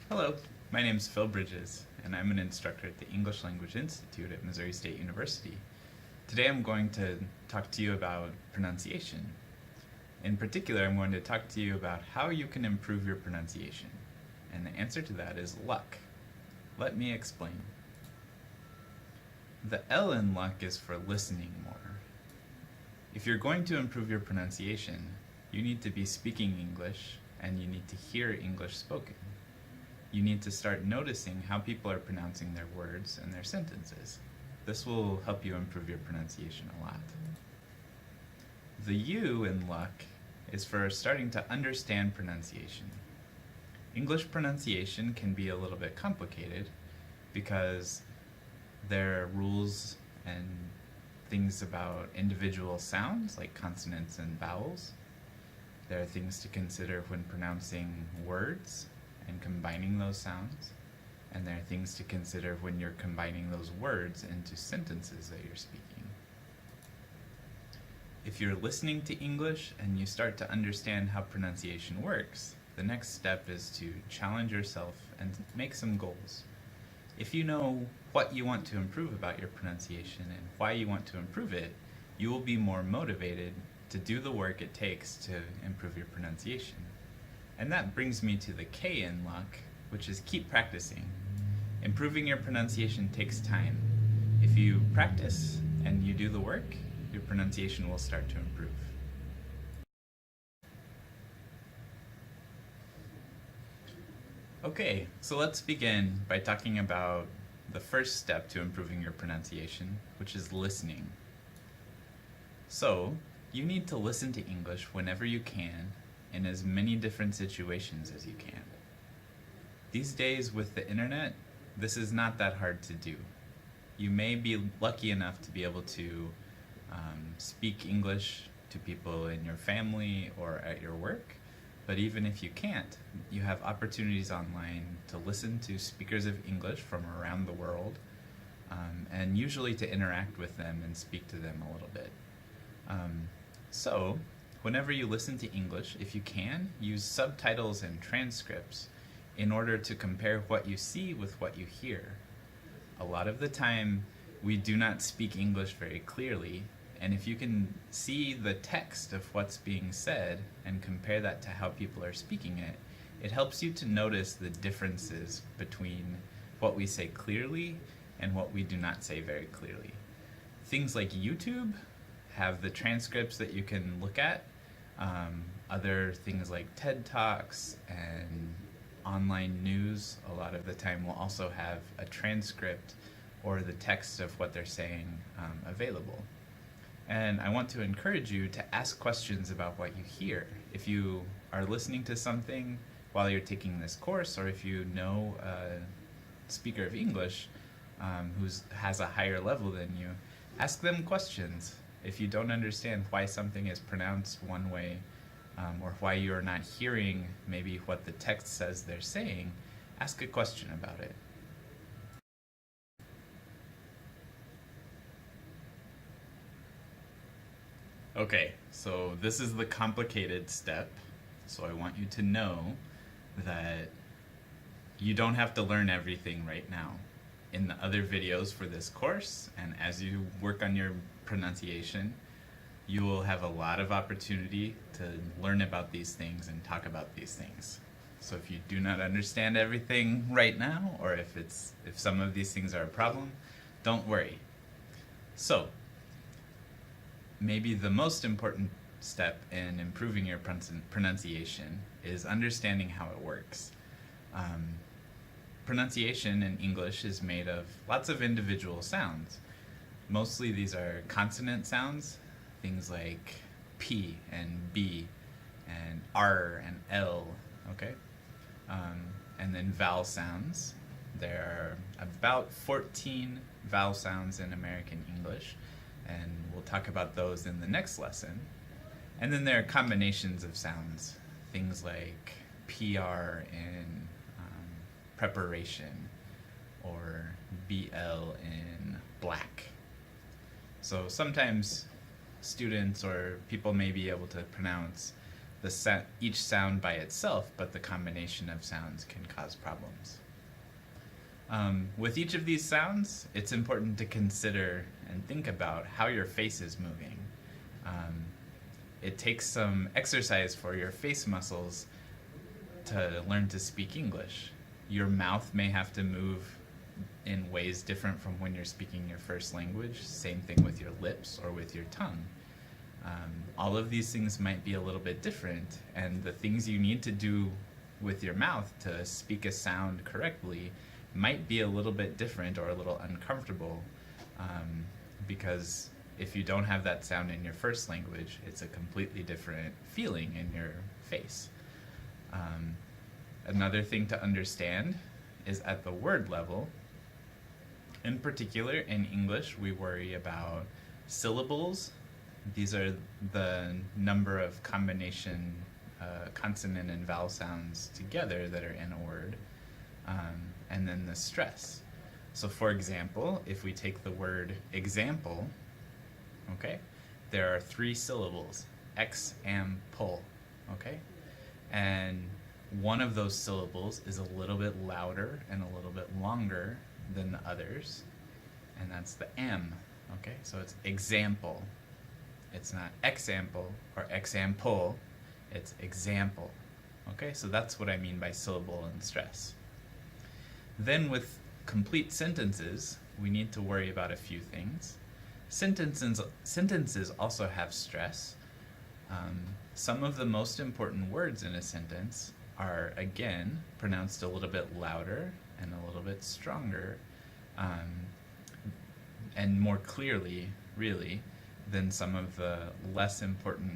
Hello, my name is Phil Bridges, and I'm an instructor at the English Language Institute at Missouri State University. Today I'm going to talk to you about pronunciation. In particular, I'm going to talk to you about how you can improve your pronunciation. And the answer to that is luck. Let me explain. The L in luck is for listening more. If you're going to improve your pronunciation, you need to be speaking English and you need to hear English spoken. You need to start noticing how people are pronouncing their words and their sentences. This will help you improve your pronunciation a lot. The U in luck is for starting to understand pronunciation. English pronunciation can be a little bit complicated because there are rules and things about individual sounds like consonants and vowels. There are things to consider when pronouncing words and combining those sounds. And there are things to consider when you're combining those words into sentences that you're speaking. If you're listening to English and you start to understand how pronunciation works, the next step is to challenge yourself and make some goals. If you know what you want to improve about your pronunciation and why you want to improve it, you will be more motivated to do the work it takes to improve your pronunciation. And that brings me to the K in luck, which is keep practicing. Improving your pronunciation takes time. If you practice and you do the work, your pronunciation will start to improve. Okay, so let's begin by talking about the first step to improving your pronunciation, which is listening. So, you need to listen to English whenever you can, in as many different situations as you can. These days with the internet, this is not that hard to do. You may be lucky enough to be able to speak English to people in your family or at your work, but even if you can't, you have opportunities online to listen to speakers of English from around the world, and usually to interact with them and speak to them a little bit. So, whenever you listen to English, if you can, use subtitles and transcripts in order to compare what you see with what you hear. A lot of the time, we do not speak English very clearly, and if you can see the text of what's being said and compare that to how people are speaking it, it helps you to notice the differences between what we say clearly and what we do not say very clearly. Things like YouTube have the transcripts that you can look at. Other things like TED Talks and online news a lot of the time will also have a transcript or the text of what they're saying available. And I want to encourage you to ask questions about what you hear. If you are listening to something while you're taking this course, or if you know a speaker of English who has a higher level than you, ask them questions. If you don't understand why something is pronounced one way, or why you're not hearing maybe what the text says they're saying, ask a question about it. Okay, so this is the complicated step, so I want you to know that you don't have to learn everything right now. In the other videos for this course, and as you work on your pronunciation, you will have a lot of opportunity to learn about these things and talk about these things. So if you do not understand everything right now, or if some of these things are a problem, don't worry. So, maybe the most important step in improving your pronunciation is understanding how it works. Pronunciation in English is made of lots of individual sounds. Mostly these are consonant sounds, things like P and B and R and L, okay? And then vowel sounds. There are about 14 vowel sounds in American English, and we'll talk about those in the next lesson. And then there are combinations of sounds, things like PR in preparation, or BL in black. So sometimes students or people may be able to pronounce each sound by itself, but the combination of sounds can cause problems. With each of these sounds, it's important to consider and think about how your face is moving. It takes some exercise for your face muscles to learn to speak English. Your mouth may have to move in ways different from when you're speaking your first language. Same thing with your lips or with your tongue. All of these things might be a little bit different, and the things you need to do with your mouth to speak a sound correctly might be a little bit different or a little uncomfortable, because if you don't have that sound in your first language, it's a completely different feeling in your face. Another thing to understand is at the word level. In particular, in English, we worry about syllables. These are the number of combination consonant and vowel sounds together that are in a word, and then the stress. So for example, if we take the word example, okay, there are 3 syllables, example, okay? And one of those syllables is a little bit louder and a little bit longer than the others, and that's the M, okay? So it's example. It's not example or example, it's example, okay? So that's what I mean by syllable and stress. Then with complete sentences, we need to worry about a few things. Sentences also have stress. Some of the most important words in a sentence are, again, pronounced a little bit louder and a little bit stronger, and more clearly, really, than some of the less important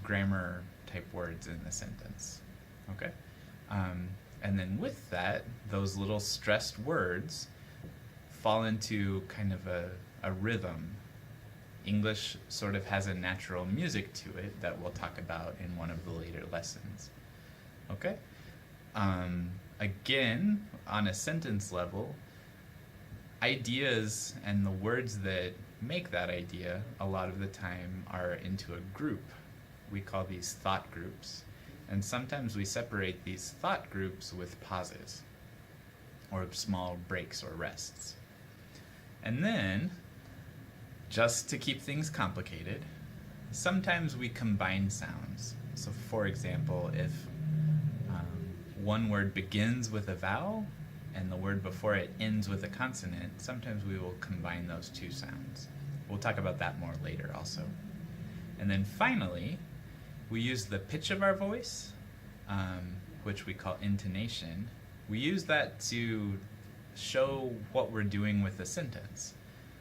grammar type words in the sentence, okay? And then with that, those little stressed words fall into kind of a rhythm. English sort of has a natural music to it that we'll talk about in one of the later lessons. Okay? Again, on a sentence level, ideas and the words that make that idea a lot of the time are into a group. We call these thought groups. And sometimes we separate these thought groups with pauses or small breaks or rests. And then, just to keep things complicated, sometimes we combine sounds. So for example, if one word begins with a vowel and the word before it ends with a consonant, sometimes we will combine those 2 sounds. We'll talk about that more later also. And then finally, we use the pitch of our voice, which we call intonation. We use that to show what we're doing with the sentence.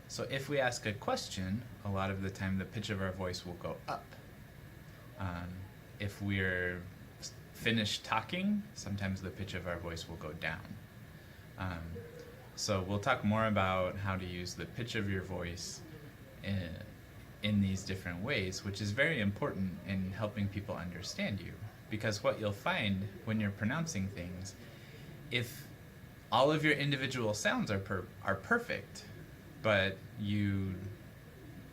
So if we ask a question, a lot of the time the pitch of our voice will go up. If we're finished talking, sometimes the pitch of our voice will go down. So we'll talk more about how to use the pitch of your voice in these different ways, which is very important in helping people understand you. Because what you'll find when you're pronouncing things, if all of your individual sounds are perfect, but you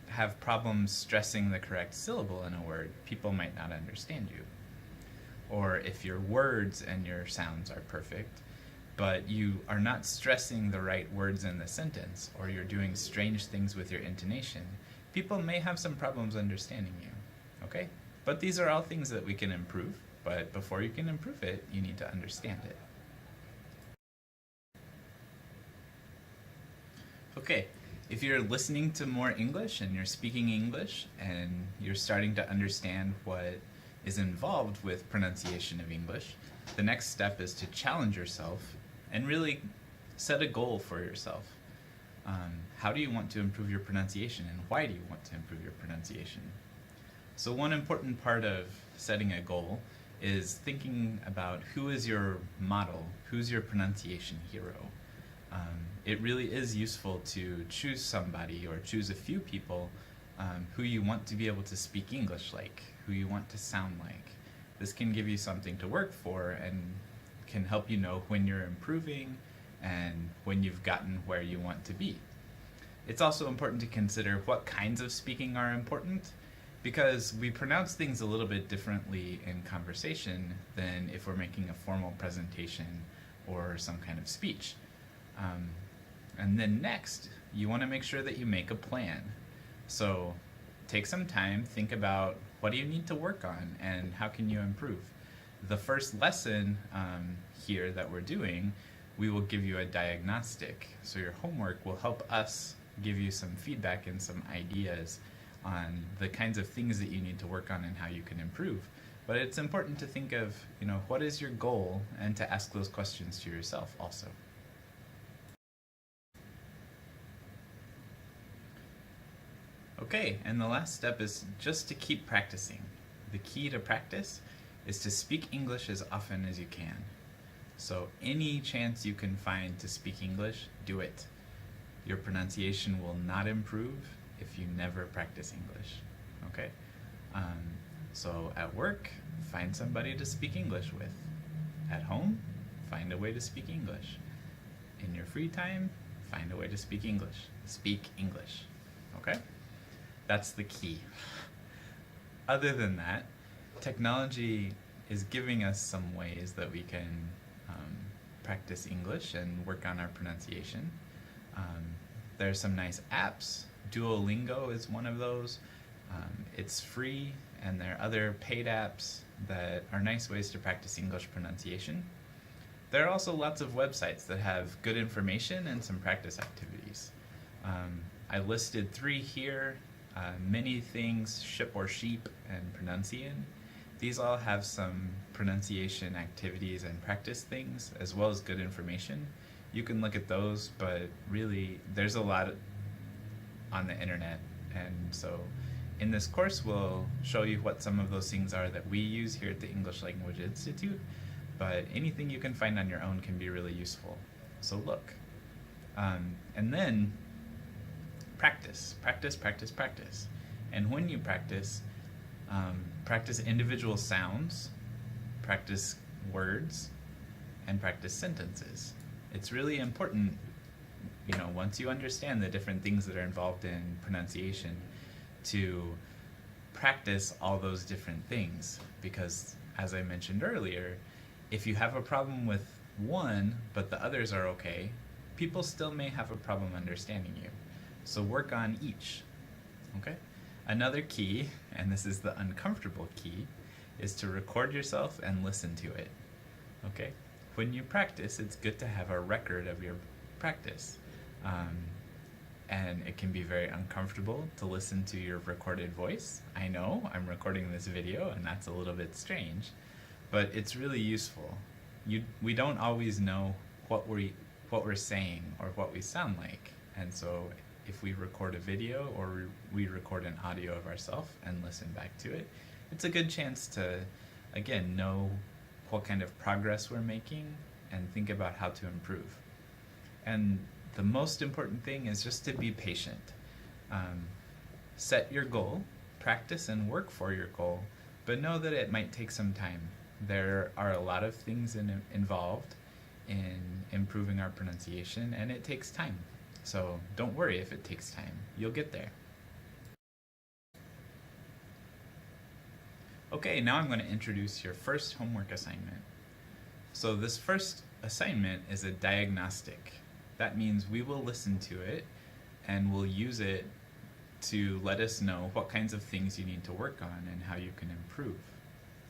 have problems stressing the correct syllable in a word, people might not understand you. Or if your words and your sounds are perfect, but you are not stressing the right words in the sentence, or you're doing strange things with your intonation, people may have some problems understanding you, okay? But these are all things that we can improve, but before you can improve it, you need to understand it. Okay, if you're listening to more English and you're speaking English and you're starting to understand what is involved with pronunciation of English, the next step is to challenge yourself and really set a goal for yourself. How do you want to improve your pronunciation, and why do you want to improve your pronunciation? So one important part of setting a goal is thinking about who is your model, who's your pronunciation hero. It really is useful to choose somebody or choose a few people who you want to be able to speak English like, who you want to sound like. This can give you something to work for and can help you know when you're improving and when you've gotten where you want to be. It's also important to consider what kinds of speaking are important because we pronounce things a little bit differently in conversation than if we're making a formal presentation or some kind of speech. And then next, you want to make sure that you make a plan. So take some time, think about what do you need to work on and how can you improve. The first lesson here that we're doing, we will give you a diagnostic. So your homework will help us give you some feedback and some ideas on the kinds of things that you need to work on and how you can improve. But it's important to think of, what is your goal, and to ask those questions to yourself also. Okay, and the last step is just to keep practicing. The key to practice is to speak English as often as you can. So any chance you can find to speak English, do it. Your pronunciation will not improve if you never practice English, okay? So at work, find somebody to speak English with. At home, find a way to speak English. In your free time, find a way to speak English. Speak English, okay? That's the key. Other than that, technology is giving us some ways that we can practice English and work on our pronunciation. There are some nice apps. Duolingo is one of those. It's free, and there are other paid apps that are nice ways to practice English pronunciation. There are also lots of websites that have good information and some practice activities. I listed 3 here. Many things, Ship or Sheep, and Pronuncian. These all have some pronunciation activities and practice things, as well as good information. You can look at those, but really there's a lot on the internet, and so in this course we'll show you what some of those things are that we use here at the English Language Institute, but anything you can find on your own can be really useful. So look. And then practice. And when you practice, practice individual sounds, practice words, and practice sentences. It's really important, once you understand the different things that are involved in pronunciation, to practice all those different things, because as I mentioned earlier, if you have a problem with one but the others are okay, people still may have a problem understanding you. So work on each, okay? Another key, and this is the uncomfortable key, is to record yourself and listen to it, okay? When you practice, it's good to have a record of your practice. And it can be very uncomfortable to listen to your recorded voice. I know, I'm recording this video and that's a little bit strange, but it's really useful. We don't always know what we're saying or what we sound like, and so if we record a video or we record an audio of ourselves and listen back to it, it's a good chance to, again, know what kind of progress we're making and think about how to improve. And the most important thing is just to be patient. Set your goal, practice and work for your goal, but know that it might take some time. There are a lot of things involved in improving our pronunciation, and it takes time. So don't worry if it takes time. You'll get there. Okay, now I'm going to introduce your first homework assignment. So this first assignment is a diagnostic. That means we will listen to it and we'll use it to let us know what kinds of things you need to work on and how you can improve.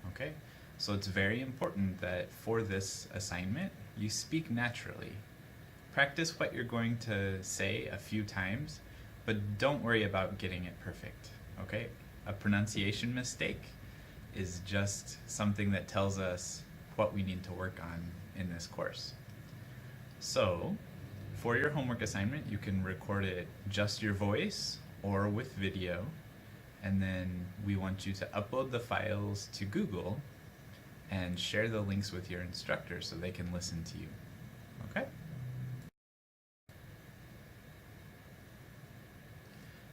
Okay? So it's very important that for this assignment, you speak naturally. Practice what you're going to say a few times, but don't worry about getting it perfect. Okay? A pronunciation mistake is just something that tells us what we need to work on in this course. So, for your homework assignment, you can record it just your voice or with video, and then we want you to upload the files to Google and share the links with your instructor so they can listen to you. Okay?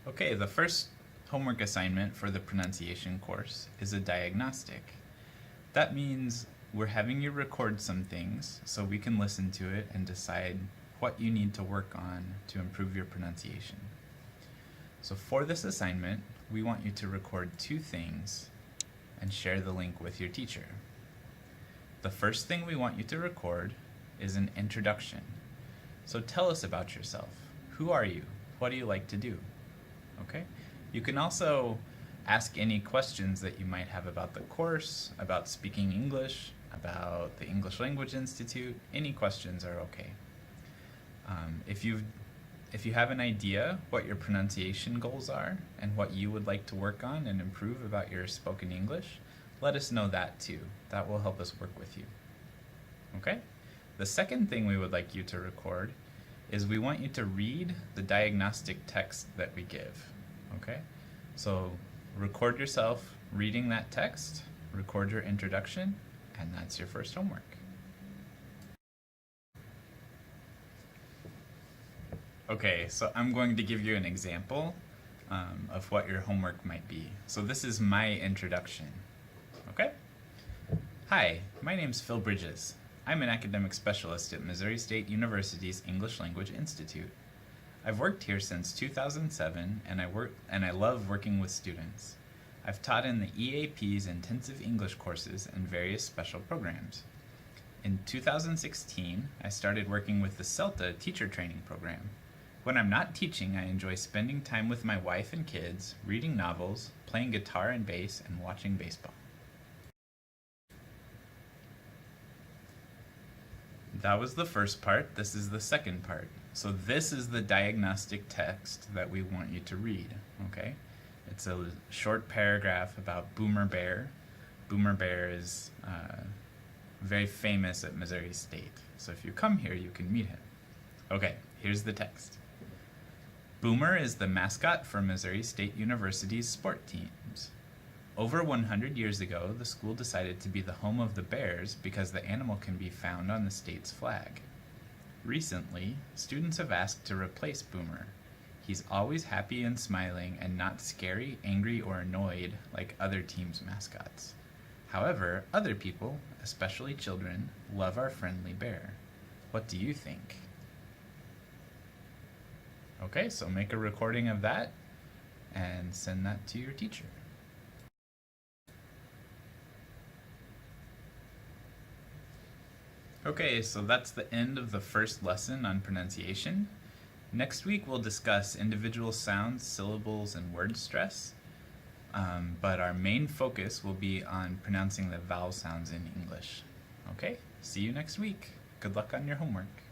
Okay, the first homework assignment for the pronunciation course is a diagnostic. That means we're having you record some things so we can listen to it and decide what you need to work on to improve your pronunciation. So for this assignment, we want you to record 2 things and share the link with your teacher. The first thing we want you to record is an introduction. So tell us about yourself. Who are you? What do you like to do? Okay? You can also ask any questions that you might have about the course, about speaking English, about the English Language Institute. Any questions are okay. If you have an idea what your pronunciation goals are and what you would like to work on and improve about your spoken English, let us know that too. That will help us work with you. Okay? The second thing we would like you to record is we want you to read the diagnostic text that we give. Okay? So record yourself reading that text, record your introduction, and that's your first homework. Okay, so I'm going to give you an example of what your homework might be. So this is my introduction. Okay? Hi, my name's Phil Bridges. I'm an academic specialist at Missouri State University's English Language Institute. I've worked here since 2007, and I love working with students. I've taught in the EAP's intensive English courses and various special programs. In 2016, I started working with the CELTA teacher training program. When I'm not teaching, I enjoy spending time with my wife and kids, reading novels, playing guitar and bass, and watching baseball. That was the first part. This is the second part. So this is the diagnostic text that we want you to read, okay? It's a short paragraph about Boomer Bear. Boomer Bear is very famous at Missouri State. So if you come here, you can meet him. Okay, here's the text. Boomer is the mascot for Missouri State University's sport teams. Over 100 years ago, the school decided to be the home of the bears because the animal can be found on the state's flag. Recently, students have asked to replace Boomer. He's always happy and smiling and not scary, angry, or annoyed like other teams' mascots. However, other people, especially children, love our friendly bear. What do you think? Okay, so make a recording of that and send that to your teacher. Okay, so that's the end of the first lesson on pronunciation. Next week we'll discuss individual sounds, syllables, and word stress, but our main focus will be on pronouncing the vowel sounds in English. Okay, see you next week. Good luck on your homework.